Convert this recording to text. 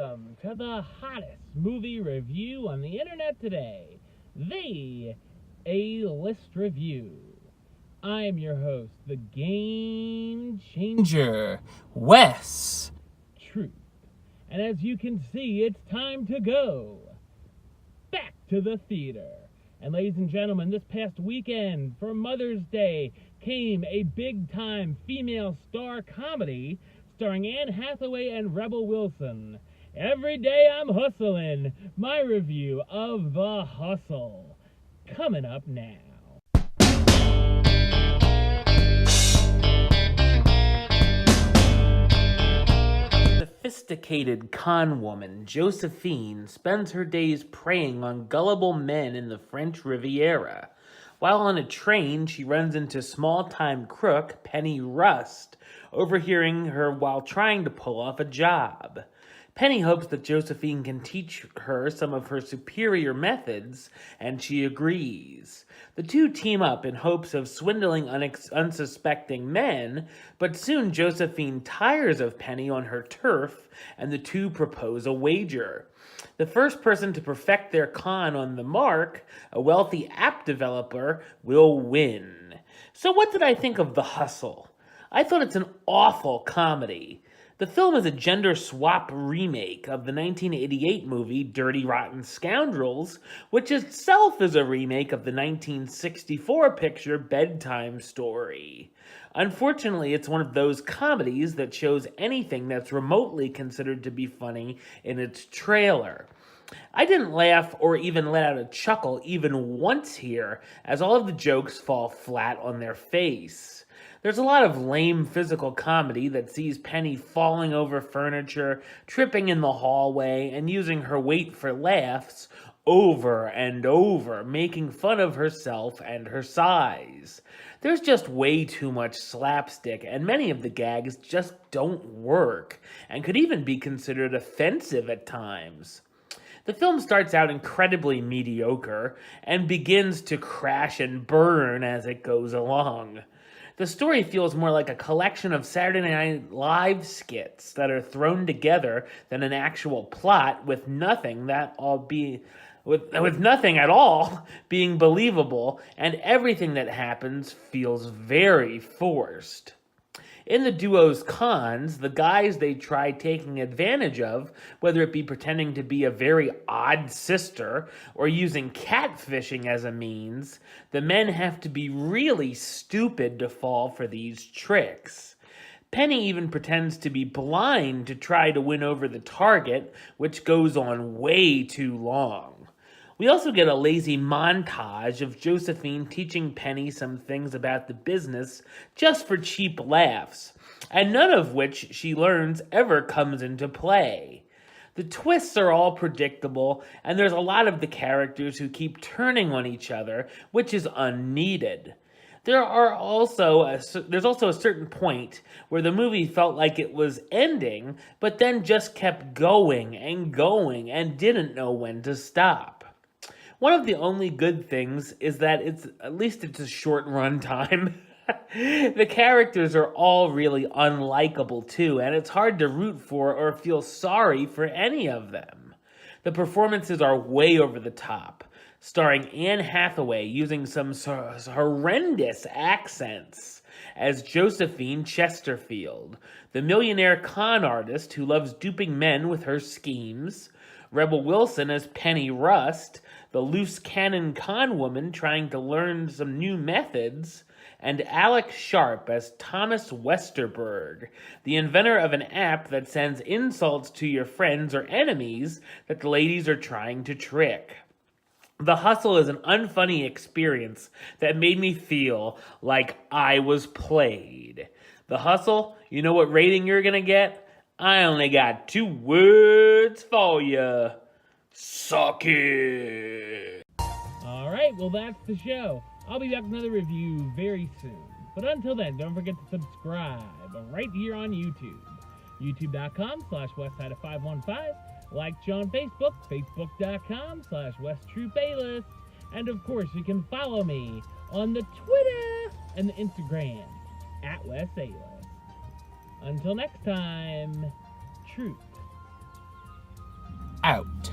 Welcome to the hottest movie review on the internet today, the A-List Review. I'm your host, the Game Changer, Wes Truth. And as you can see, it's time to go back to the theater. And ladies and gentlemen, this past weekend for Mother's Day came a big-time female star comedy starring Anne Hathaway and Rebel Wilson. Every Day I'm Hustling, my review of The Hustle, coming up now. Sophisticated con woman Josephine spends her days preying on gullible men in the French Riviera. While on a train, she runs into small-time crook Penny Rust, overhearing her while trying to pull off a job. Penny hopes that Josephine can teach her some of her superior methods, and she agrees. The two team up in hopes of swindling unsuspecting men, but soon Josephine tires of Penny on her turf, and the two propose a wager. The first person to perfect their con on the mark, a wealthy app developer, will win. So what did I think of The Hustle? I thought it's an awful comedy. The film is a gender swap remake of the 1988 movie Dirty Rotten Scoundrels, which itself is a remake of the 1964 picture Bedtime Story. Unfortunately, it's one of those comedies that shows anything that's remotely considered to be funny in its trailer. I didn't laugh or even let out a chuckle even once here, as all of the jokes fall flat on their face. There's a lot of lame physical comedy that sees Penny falling over furniture, tripping in the hallway, and using her weight for laughs over and over, making fun of herself and her size. There's just way too much slapstick, and many of the gags just don't work, and could even be considered offensive at times. The film starts out incredibly mediocre, and begins to crash and burn as it goes along. The story feels more like a collection of Saturday Night Live skits that are thrown together than an actual plot, with nothing at all being believable, and everything that happens feels very forced. In the duo's cons, the guys they try taking advantage of, whether it be pretending to be a very odd sister or using catfishing as a means, the men have to be really stupid to fall for these tricks. Penny even pretends to be blind to try to win over the target, which goes on way too long. We also get a lazy montage of Josephine teaching Penny some things about the business just for cheap laughs, and none of which she learns ever comes into play. The twists are all predictable, and there's a lot of the characters who keep turning on each other, which is unneeded. There's also a certain point where the movie felt like it was ending, but then just kept going and going and didn't know when to stop. One of the only good things is that it's a short run time. The characters are all really unlikable too, and it's hard to root for or feel sorry for any of them. The performances are way over the top, starring Anne Hathaway using some horrendous accents as Josephine Chesterfield, the millionaire con artist who loves duping men with her schemes, Rebel Wilson as Penny Rust, the loose cannon con woman trying to learn some new methods, and Alex Sharp as Thomas Westerberg, the inventor of an app that sends insults to your friends or enemies that the ladies are trying to trick. The Hustle is an unfunny experience that made me feel like I was played. The Hustle, you know what rating you're gonna get? I only got 2 words for you. Suck it! Alright, well that's the show. I'll be back with another review very soon. But until then, don't forget to subscribe right here on YouTube. YouTube.com/Westside515. Like Joe on Facebook, Facebook.com/WestTruthAlist. And of course, you can follow me on the Twitter and the Instagram @WestAlist. Until next time, truth out.